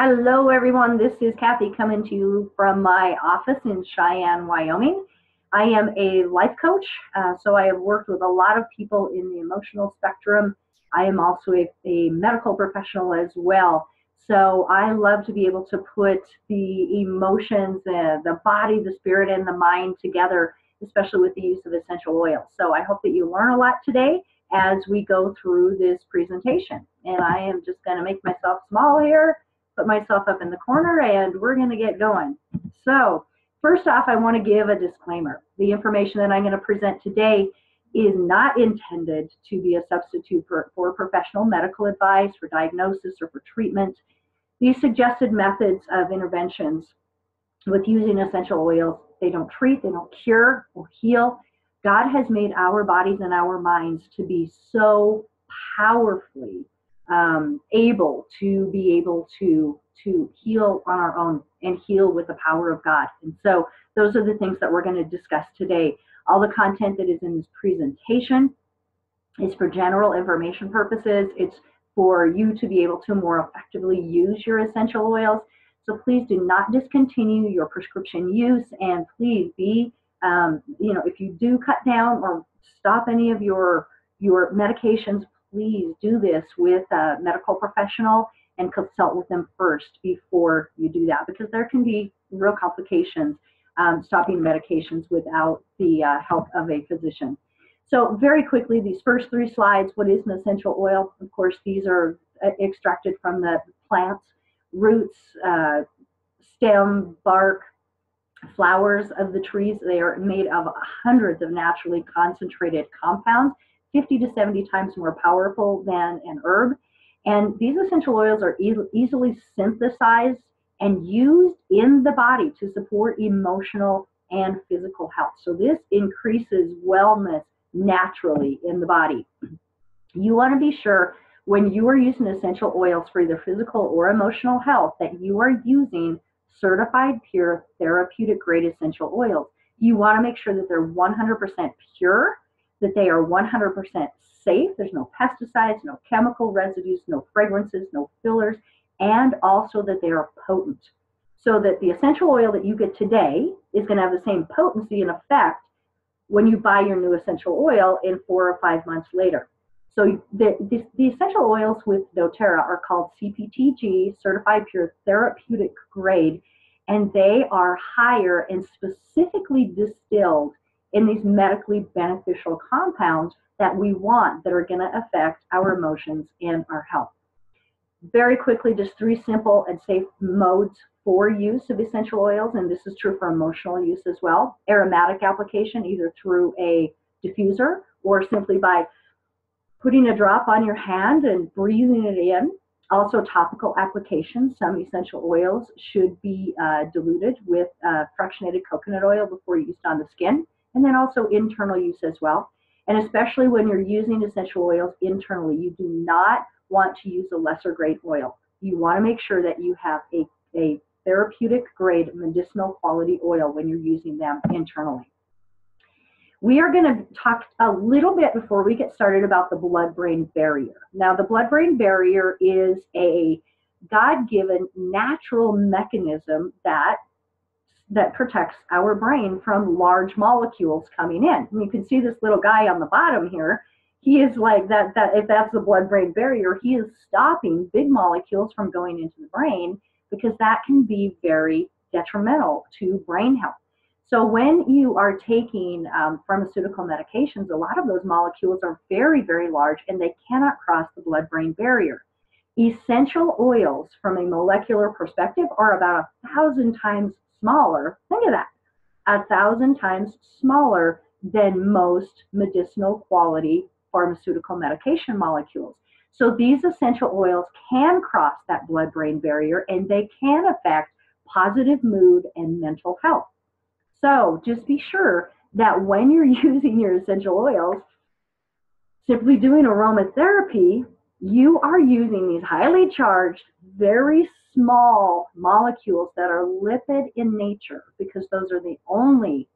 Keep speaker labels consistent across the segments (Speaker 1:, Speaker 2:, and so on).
Speaker 1: Hello, everyone. This is Kathy coming to you from my office in Cheyenne, Wyoming. I am a life coach, so I have worked with a lot of people in the emotional spectrum. I am also a medical professional as well. So I love to be able to put the emotions, the body, the spirit, and the mind together, especially with the use of essential oils. So I hope that you learn a lot today as we go through this presentation. And I am just going to make myself small here, put myself up in the corner, and we're going to get going. So first off, I want to give a disclaimer. The information that I'm going to present today is not intended to be a substitute for professional medical advice, for diagnosis, or for treatment. These suggested methods of interventions with using essential oils, they don't treat, they don't cure or heal. God has made our bodies and our minds to be so powerfully able to heal on our own and heal with the power of God. And so those are the things that we're going to discuss today. All the content that is in this presentation is for general information purposes. It's for you to be able to more effectively use your essential oils. So please do not discontinue your prescription use, and please be, if you do cut down or stop any of your medications, please do this with a medical professional and consult with them first before you do that, because there can be real complications stopping medications without the help of a physician. So very quickly, these first three slides, what is an essential oil? Of course, these are extracted from the plants, roots, stem, bark, flowers of the trees. They are made of hundreds of naturally concentrated compounds, 50 to 70 times more powerful than an herb. And these essential oils are easily synthesized and used in the body to support emotional and physical health. So this increases wellness naturally in the body. You want to be sure when you are using essential oils for either physical or emotional health that you are using certified pure therapeutic grade essential oils. You want to make sure that they're 100% pure, that they are 100% safe. There's no pesticides, no chemical residues, no fragrances, no fillers, and also that they are potent. So that the essential oil that you get today is going to have the same potency and effect when you buy your new essential oil in 4 or 5 months later. So the essential oils with doTERRA are called CPTG, Certified Pure Therapeutic Grade, and they are higher and specifically distilled in these medically beneficial compounds that we want, that are going to affect our emotions and our health. Very quickly, just 3 simple and safe modes for use of essential oils, and this is true for emotional use as well. Aromatic application, either through a diffuser or simply by putting a drop on your hand and breathing it in. Also topical application. Some essential oils should be diluted with fractionated coconut oil before used on the skin, and then also internal use as well. And especially when you're using essential oils internally, you do not want to use a lesser grade oil. You want to make sure that you have a therapeutic grade medicinal quality oil when you're using them internally. We are going to talk a little bit before we get started about the blood-brain barrier. Now, the blood-brain barrier is a God-given natural mechanism that protects our brain from large molecules coming in. And you can see this little guy on the bottom here. He is like that if that's the blood-brain barrier, he is stopping big molecules from going into the brain, because that can be very detrimental to brain health. So when you are taking pharmaceutical medications, a lot of those molecules are very, very large, and they cannot cross the blood-brain barrier. Essential oils, from a molecular perspective, are about 1,000 times smaller. Think of that, 1,000 times smaller than most medicinal quality pharmaceutical medication molecules. So these essential oils can cross that blood-brain barrier, and they can affect positive mood and mental health. So just be sure that when you're using your essential oils, simply doing aromatherapy, you are using these highly charged, very small molecules that are lipid in nature, because those are the only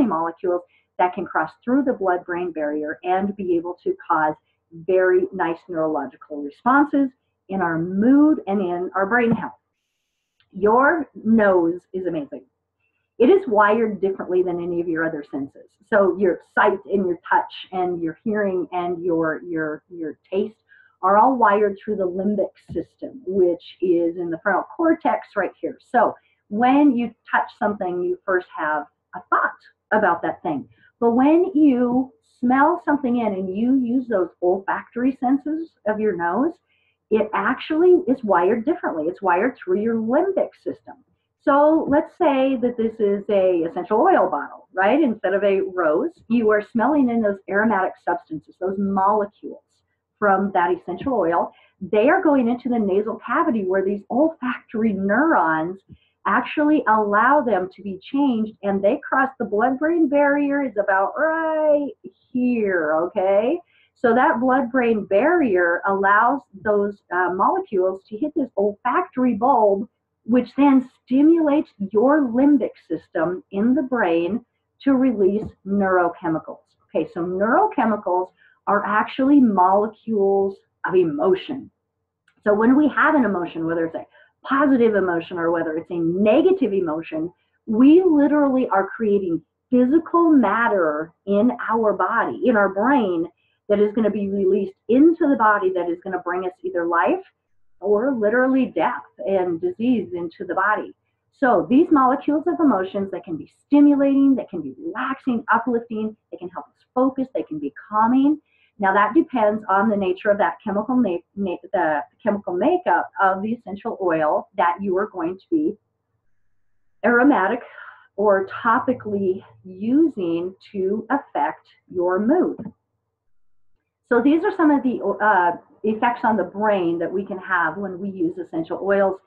Speaker 1: molecules that can cross through the blood-brain barrier and be able to cause very nice neurological responses in our mood, and in our brain health. Your nose is amazing. It is wired differently than any of your other senses. So your sight and your touch and your hearing and your taste are all wired through the limbic system, which is in the frontal cortex right here. So when you touch something, you first have a thought about that thing. But when you smell something in and you use those olfactory senses of your nose, it actually is wired differently. It's wired through your limbic system. So let's say that this is a essential oil bottle, right? Instead of a rose, you are smelling in those aromatic substances, those molecules from that essential oil. They are going into the nasal cavity where these olfactory neurons actually allow them to be changed, and they cross the blood-brain barrier. Is about right here, okay? So that blood-brain barrier allows those molecules to hit this olfactory bulb, which then stimulates your limbic system in the brain to release neurochemicals. Okay, so neurochemicals are actually molecules of emotion. So when we have an emotion, whether it's a positive emotion or whether it's a negative emotion, we literally are creating physical matter in our body, in our brain, that is going to be released into the body that is going to bring us either life or literally death and disease into the body. So these molecules of emotions, they can be stimulating, they can be relaxing, uplifting, they can help us focus, they can be calming. Now that depends on the nature of that chemical makeup of the essential oil that you are going to be aromatic or topically using to affect your mood. So these are some of the effects on the brain that we can have when we use essential oils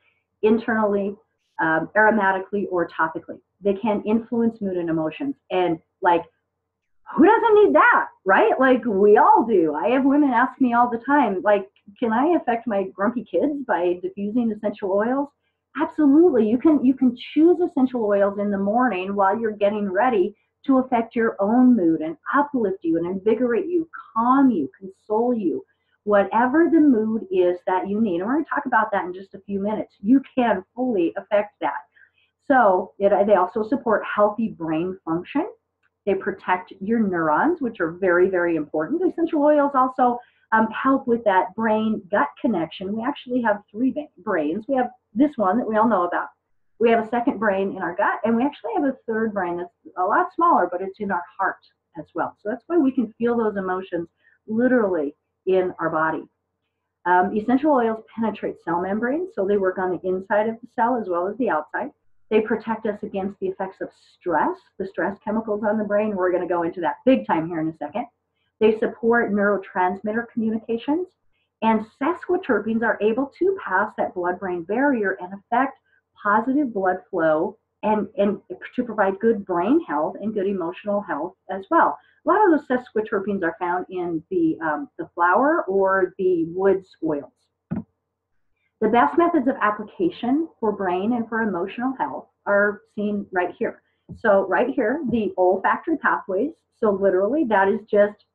Speaker 1: internally, aromatically, or topically. They can influence mood and emotions. And like, who doesn't need that, right? Like, we all do. I have women ask me all the time, like, can I affect my grumpy kids by diffusing essential oils? Absolutely. You can choose essential oils in the morning while you're getting ready to affect your own mood and uplift you and invigorate you, calm you, console you, whatever the mood is that you need. And we're going to talk about that in just a few minutes. You can fully affect that. So they also support healthy brain function. They protect your neurons, which are very, very important. Essential oils also help with that brain-gut connection. We actually have three brains. We have this one that we all know about. We have a second brain in our gut, and we actually have a third brain that's a lot smaller, but it's in our heart as well. So that's why we can feel those emotions literally in our body. Essential oils penetrate cell membranes, so they work on the inside of the cell as well as the outside. They protect us against the effects of stress, the stress chemicals on the brain. We're going to go into that big time here in a second. They support neurotransmitter communications, and sesquiterpenes are able to pass that blood-brain barrier and affect positive blood flow and to provide good brain health and good emotional health as well. A lot of those sesquiterpenes are found in the flower or the woods oils. The best methods of application for brain and for emotional health are seen right here. So right here, the olfactory pathways. So literally that is just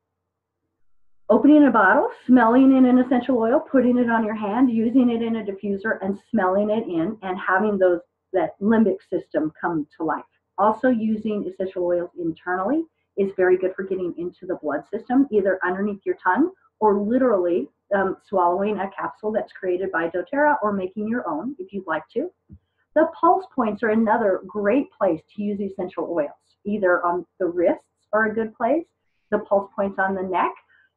Speaker 1: opening a bottle, smelling in an essential oil, putting it on your hand, using it in a diffuser and smelling it in and having that limbic system come to life. Also using essential oils internally is very good for getting into the blood system, either underneath your tongue or literally swallowing a capsule that's created by doTERRA or making your own if you'd like to. The pulse points are another great place to use essential oils. Either on the wrists are a good place. The pulse points on the neck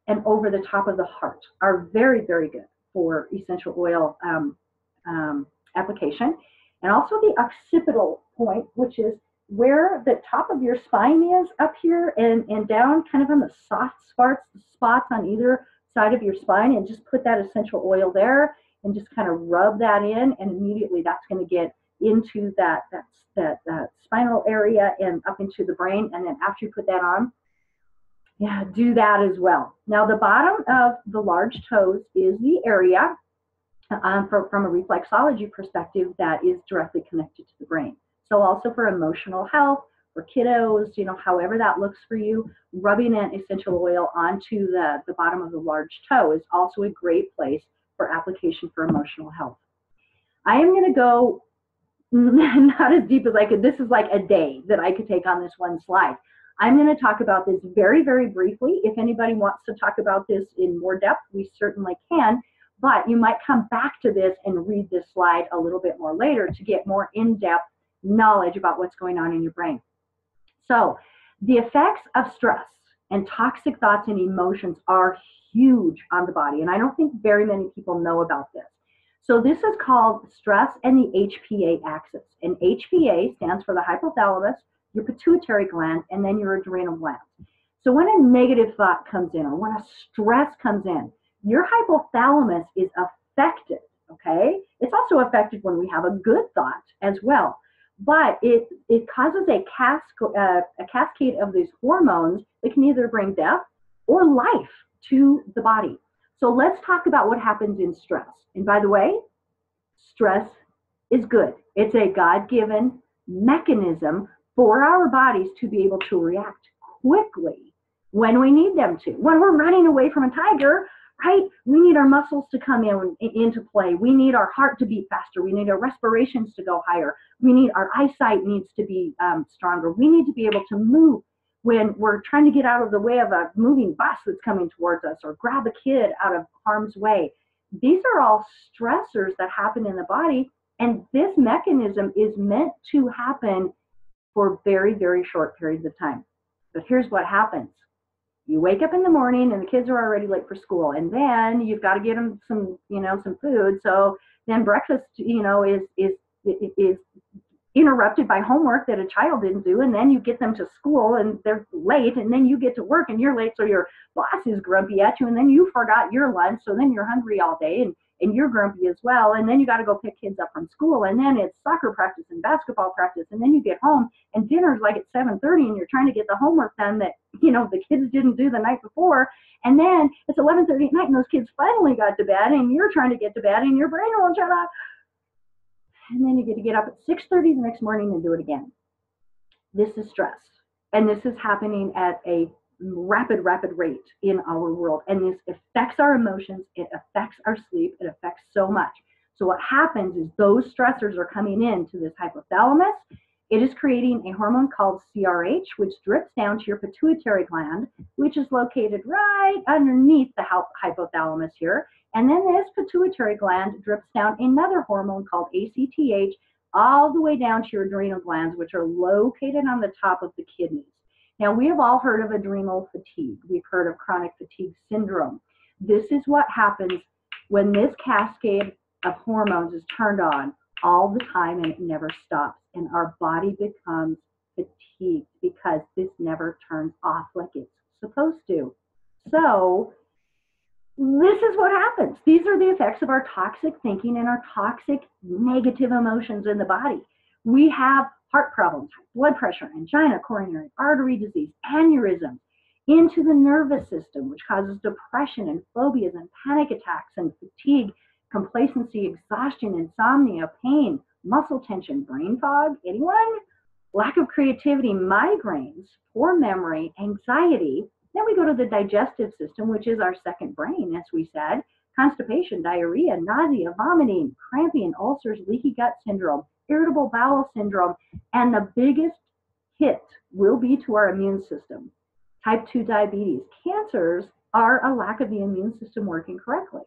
Speaker 1: and over the top of the heart are very, very good for essential oil application. And also the occipital point, which is where the top of your spine is up here and down kind of on the soft spots on either side of your spine, and just put that essential oil there and just kind of rub that in, and immediately that's going to get into that spinal area and up into the brain. And then after you put that on, yeah, do that as well. Now the bottom of the large toes is the area from a reflexology perspective that is directly connected to the brain. So also for emotional health, for kiddos, however that looks for you, rubbing an essential oil onto the bottom of the large toe is also a great place for application education for emotional health. I am going to go not as deep as I could. This is like a day that I could take on this one slide. I'm going to talk about this very, very briefly. If anybody wants to talk about this in more depth, we certainly can, but you might come back to this and read this slide a little bit more later to get more in-depth knowledge about what's going on in your brain. So the effects of stress and toxic thoughts and emotions are huge on the body, and I don't think very many people know about this. So this is called stress and the HPA axis, and HPA stands for the hypothalamus, your pituitary gland, and then your adrenal gland. So when a negative thought comes in or when a stress comes in, your hypothalamus is affected, okay? It's also affected when we have a good thought as well. But it causes a cascade of these hormones that can either bring death or life to the body. So let's talk about what happens in stress. And by the way, stress is good. It's a God-given mechanism for our bodies to be able to react quickly when we need them to. When we're running away from a tiger, right? We need our muscles to come into play. We need our heart to beat faster. We need our respirations to go higher. We need our eyesight needs to be stronger. We need to be able to move when we're trying to get out of the way of a moving bus that's coming towards us or grab a kid out of harm's way. These are all stressors that happen in the body, and this mechanism is meant to happen for very, very short periods of time. But here's what happens. You wake up in the morning and the kids are already late for school, and then you've got to get them some food. So then breakfast, is interrupted by homework that a child didn't do, and then you get them to school and they're late, and then you get to work and you're late, so your boss is grumpy at you, and then you forgot your lunch, so then you're hungry all day and you're grumpy as well, and then you got to go pick kids up from school, and then it's soccer practice and basketball practice, and then you get home and dinner's like at 7:30 and you're trying to get the homework done that the kids didn't do the night before, and then it's 11:30 at night and those kids finally got to bed and you're trying to get to bed and your brain won't shut up. And then you get to get up at 6:30 the next morning and do it again. This is stress. And this is happening at a rapid rate in our world. And this affects our emotions. It affects our sleep. It affects so much. So what happens is those stressors are coming into this hypothalamus. It is creating a hormone called CRH, which drips down to your pituitary gland, which is located right underneath the hypothalamus here. And then this pituitary gland drips down another hormone called ACTH all the way down to your adrenal glands, which are located on the top of the kidneys. Now, we have all heard of adrenal fatigue. We've heard of chronic fatigue syndrome. This is what happens when this cascade of hormones is turned on all the time and it never stops. And our body becomes fatigued because this never turns off like it's supposed to. So this is what happens. These are the effects of our toxic thinking and our toxic negative emotions in the body. We have heart problems, high blood pressure, angina, coronary artery disease, aneurysms, into the nervous system, which causes depression and phobias and panic attacks and fatigue, complacency, exhaustion, insomnia, pain, muscle tension, brain fog, anyone? Lack of creativity, migraines, poor memory, anxiety. Then we go to the digestive system, which is our second brain, as we said, constipation, diarrhea, nausea, vomiting, cramping, ulcers, leaky gut syndrome, irritable bowel syndrome, and the biggest hit will be to our immune system. Type 2 diabetes. Cancers are a lack of the immune system working correctly.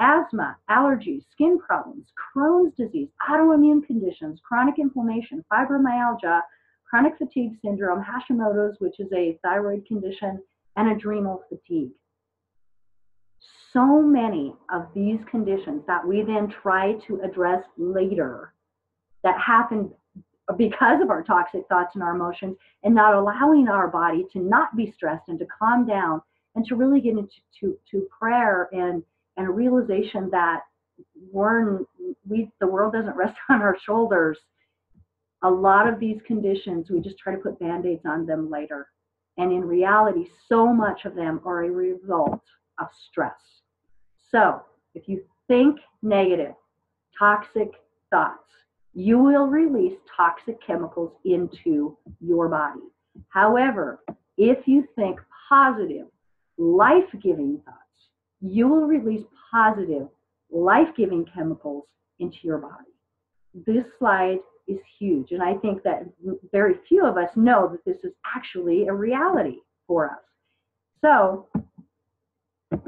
Speaker 1: Asthma, allergies, skin problems, Crohn's disease, autoimmune conditions, chronic inflammation, fibromyalgia, chronic fatigue syndrome, Hashimoto's, which is a thyroid condition, and adrenal fatigue. So many of these conditions that we then try to address later that happen because of our toxic thoughts and our emotions and not allowing our body to not be stressed and to calm down and to really get into prayer and a realization that the world doesn't rest on our shoulders. A lot of these conditions, we just try to put Band-Aids on them later. And in reality, so much of them are a result of stress. So if you think negative, toxic thoughts, you will release toxic chemicals into your body. However, if you think positive, life-giving thoughts, you will release positive, life-giving chemicals into your body. This slide is huge, and I think that very few of us know that this is actually a reality for us. So, let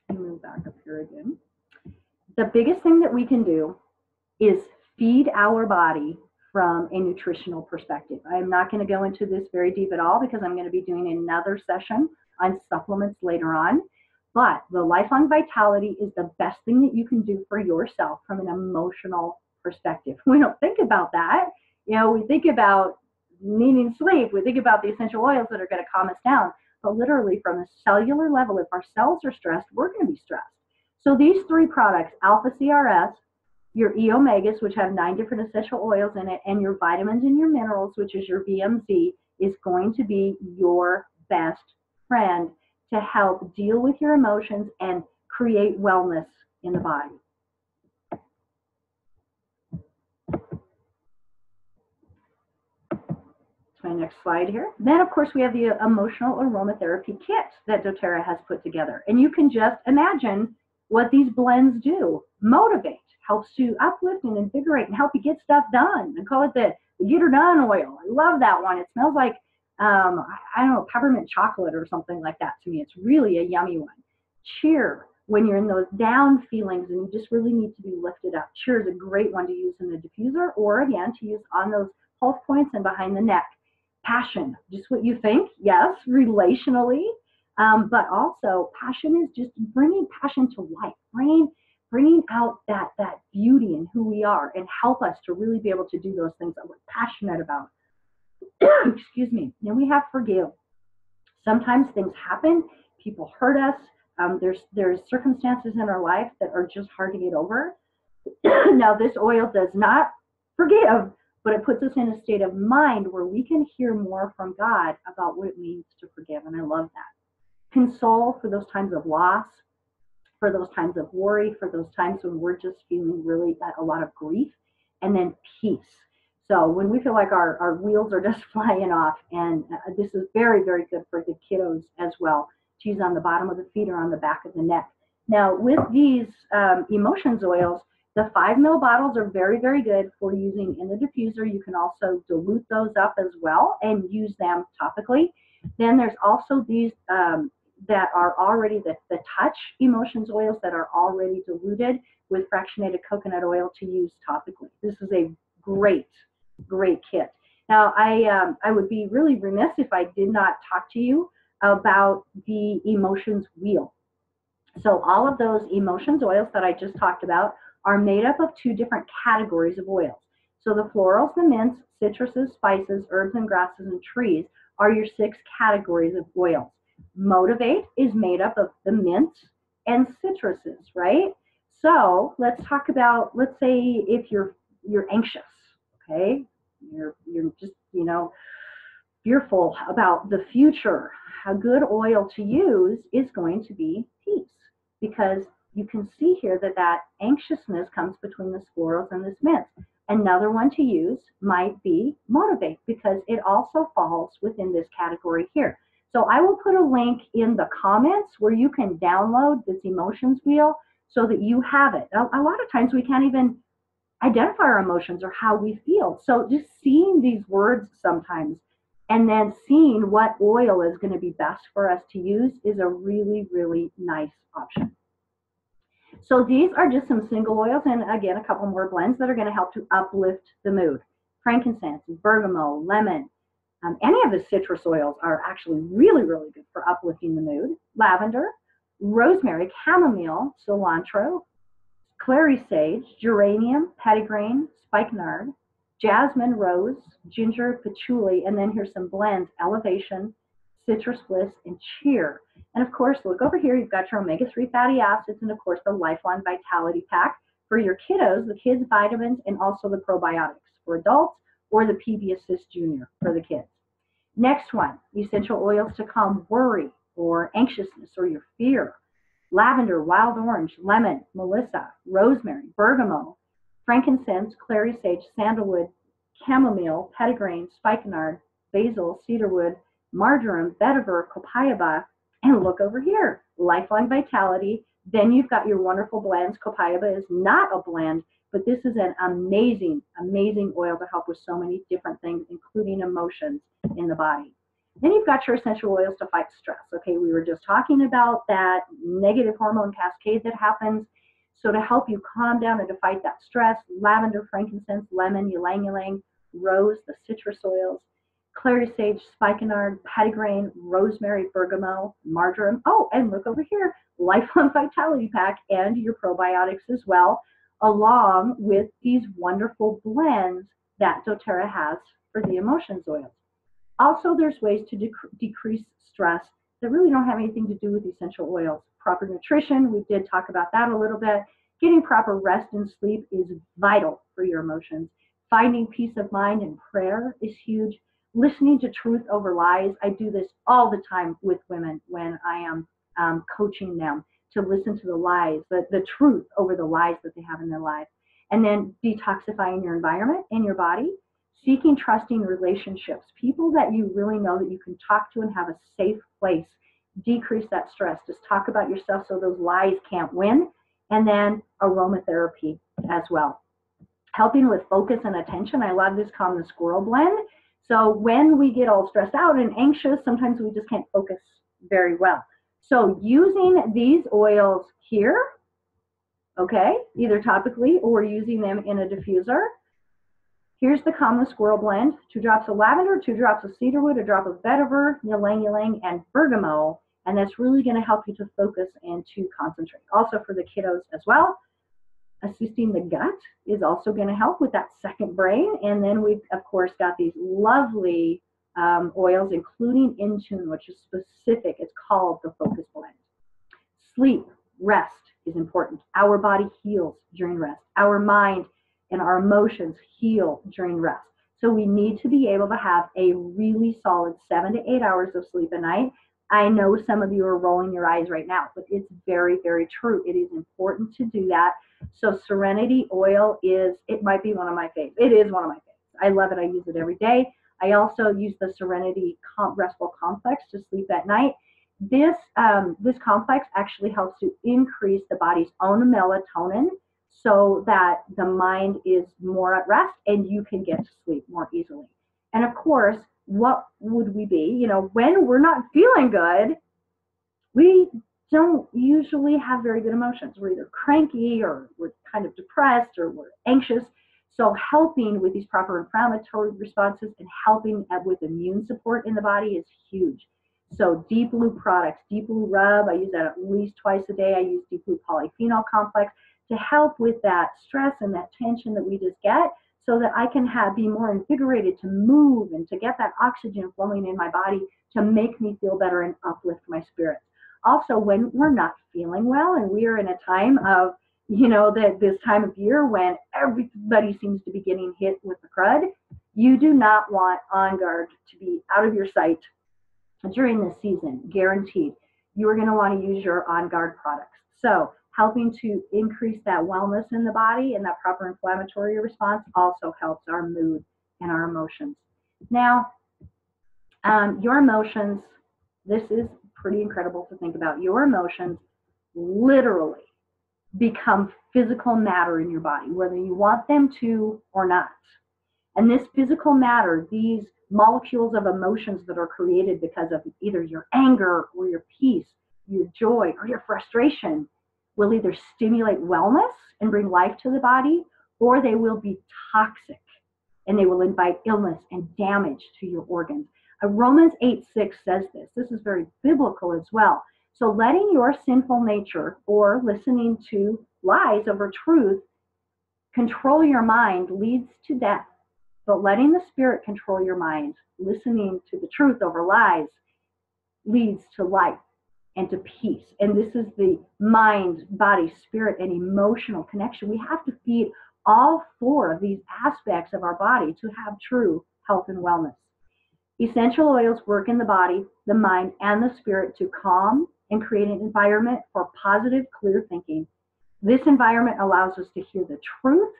Speaker 1: me move back up here again. The biggest thing that we can do is feed our body from a nutritional perspective. I'm not going to go into this very deep at all because I'm going to be doing another session on supplements later on. But the lifelong vitality is the best thing that you can do for yourself from an emotional perspective. We don't think about that. You know, we think about needing sleep. We think about the essential oils that are going to calm us down. But literally from a cellular level, if our cells are stressed, we're going to be stressed. So these three products, Alpha CRS, your E omegas, which have 9 different essential oils in it, and your vitamins and your minerals, which is your VMZ, is going to be your best friend to help deal with your emotions and create wellness in the body. My next slide here. Then, of course, we have the emotional aromatherapy kit that doTERRA has put together. And you can just imagine what these blends do. Motivate, helps to uplift and invigorate and help you get stuff done. I call it the get her done oil. I love that one. It smells like, I don't know, peppermint chocolate or something like that to me. It's really a yummy one. Cheer, when you're in those down feelings and you just really need to be lifted up. Cheer is a great one to use in the diffuser, or again, to use on those pulse points and behind the neck. Passion, just what you think, yes, relationally, but also passion is just bringing passion to life, bringing out that beauty in who we are and help us to really be able to do those things that we're passionate about. Excuse me. Then we have forgive. Sometimes things happen, people hurt us, there's circumstances in our life that are just hard to get over. Now this oil does not forgive, but it puts us in a state of mind where we can hear more from God about what it means to forgive, and I love that. Console, for those times of loss, for those times of worry, for those times when we're just feeling really a lot of grief, and then peace. So when we feel like our wheels are just flying off, and this is very, very good for the kiddos as well, to use on the bottom of the feet or on the back of the neck. Now with these emotions oils, the 5 ml bottles are very, very good for using in the diffuser. You can also dilute those up as well and use them topically. Then there's also these that are already the touch emotions oils that are already diluted with fractionated coconut oil to use topically. This is a great, great kit. Now, I would be really remiss if I did not talk to you about the emotions wheel. So all of those emotions oils that I just talked about are made up of 2 different categories of oils. So the florals, the mints, citruses, spices, herbs and grasses, and trees are your 6 categories of oils. Motivate is made up of the mints and citruses, right? So let's talk about, let's say if you're anxious, okay? You're just, you know, fearful about the future. A good oil to use is going to be peace, because you can see here that anxiousness comes between the florals and this mint. Another one to use might be motivate, because it also falls within this category here. So I will put a link in the comments where you can download this emotions wheel so that you have it. A lot of times we can't even identify our emotions or how we feel. So just seeing these words sometimes and then seeing what oil is going to be best for us to use is a really, really nice option. So these are just some single oils, and again, a couple more blends that are going to help to uplift the mood. Frankincense, bergamot, lemon, any of the citrus oils are actually really, really good for uplifting the mood. Lavender, rosemary, chamomile, cilantro, clary sage, geranium, petitgrain, spikenard, jasmine, rose, ginger, patchouli, and then here's some blends: elevation, citrus bliss, and cheer. And of course, look over here, you've got your omega-3 fatty acids, and of course the lifelong vitality pack for your kiddos, the kids vitamins, and also the probiotics for adults, or the PB Assist Junior for the kids. Next one, essential oils to calm worry or anxiousness or your fear. Lavender, wild orange, lemon, melissa, rosemary, bergamot, frankincense, clary sage, sandalwood, chamomile, petitgrain, spikenard, basil, cedarwood, marjoram, vetiver, copaiba, and look over here, lifelong vitality, Then you've got your wonderful blends. Copaiba is not a blend, but this is an amazing, amazing oil to help with so many different things, including emotions in the body. Then you've got your essential oils to fight stress. Okay, we were just talking about that negative hormone cascade that happens. So to help you calm down and to fight that stress, lavender, frankincense, lemon, ylang ylang, rose, the citrus oils, clary sage, spikenard, petitgrain, rosemary, bergamot, marjoram. Oh, and look over here, lifelong vitality pack and your probiotics as well, along with these wonderful blends that doTERRA has for the emotions oils. Also, there's ways to decrease stress that really don't have anything to do with essential oils. Proper nutrition, we did talk about that a little bit. Getting proper rest and sleep is vital for your emotions. Finding peace of mind and prayer is huge. Listening to truth over lies. I do this all the time with women when I am coaching them to listen to the lies, the truth over the lies that they have in their life. And then detoxifying your environment and your body. Seeking trusting relationships, people that you really know that you can talk to and have a safe place. Decrease that stress. Just talk about yourself so those lies can't win. And then aromatherapy as well. Helping with focus and attention. I love this Calm the Squirrel blend. So when we get all stressed out and anxious, sometimes we just can't focus very well. So using these oils here, okay, either topically or using them in a diffuser. Here's the Calm the Squirrel blend. 2 drops of lavender, 2 drops of cedarwood, a drop of vetiver, ylang ylang, and bergamot. And that's really going to help you to focus and to concentrate. Also for the kiddos as well. Assisting the gut is also going to help with that second brain. And then we've, of course, got these lovely oils, including Intune, which is specific. It's called the Focus Blend. Sleep, rest is important. Our body heals during rest. Our mind and our emotions heal during rest. So we need to be able to have a really solid 7 to 8 hours of sleep a night. I know some of you are rolling your eyes right now, but it's very, very true. It is important to do that. So Serenity oil it might be one of my favorites. It is one of my favorites. I love it. I use it every day. I also use the Serenity Restful Complex to sleep at night. This complex actually helps to increase the body's own melatonin so that the mind is more at rest and you can get to sleep more easily. And of course, what would we be? When we're not feeling good, we don't usually have very good emotions. We're either cranky or we're kind of depressed or we're anxious. So helping with these proper inflammatory responses and helping with immune support in the body is huge. So Deep Blue products, Deep Blue Rub, I use that at least twice a day. I use Deep Blue Polyphenol Complex to help with that stress and that tension that we just get so that I can be more invigorated to move and to get that oxygen flowing in my body to make me feel better and uplift my spirits. Also, when we're not feeling well and we are in a time of, this time of year when everybody seems to be getting hit with the crud, you do not want On Guard to be out of your sight during this season, guaranteed. You are going to want to use your On Guard products. So helping to increase that wellness in the body and that proper inflammatory response also helps our mood and our emotions. Now, your emotions, this is pretty incredible to think about. Your emotions literally become physical matter in your body, whether you want them to or not. And this physical matter, these molecules of emotions that are created because of either your anger or your peace, your joy or your frustration, will either stimulate wellness and bring life to the body, or they will be toxic and they will invite illness and damage to your organs. Romans 8:6 says this. This is very biblical as well. So letting your sinful nature or listening to lies over truth control your mind leads to death. But letting the Spirit control your mind, listening to the truth over lies, leads to life and to peace. And this is the mind, body, spirit, and emotional connection. We have to feed all 4 of these aspects of our body to have true health and wellness. Essential oils work in the body, the mind, and the spirit to calm and create an environment for positive, clear thinking. This environment allows us to hear the truth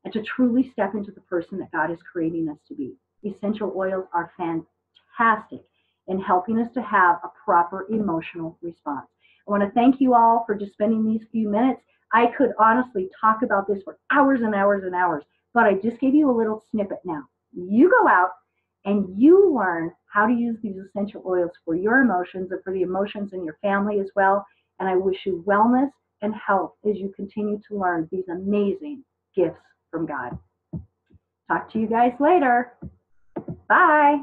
Speaker 1: and to truly step into the person that God is creating us to be. Essential oils are fantastic in helping us to have a proper emotional response. I want to thank you all for just spending these few minutes. I could honestly talk about this for hours and hours and hours, but I just gave you a little snippet now. You go out and you learn how to use these essential oils for your emotions and for the emotions in your family as well. And I wish you wellness and health as you continue to learn these amazing gifts from God. Talk to you guys later. Bye.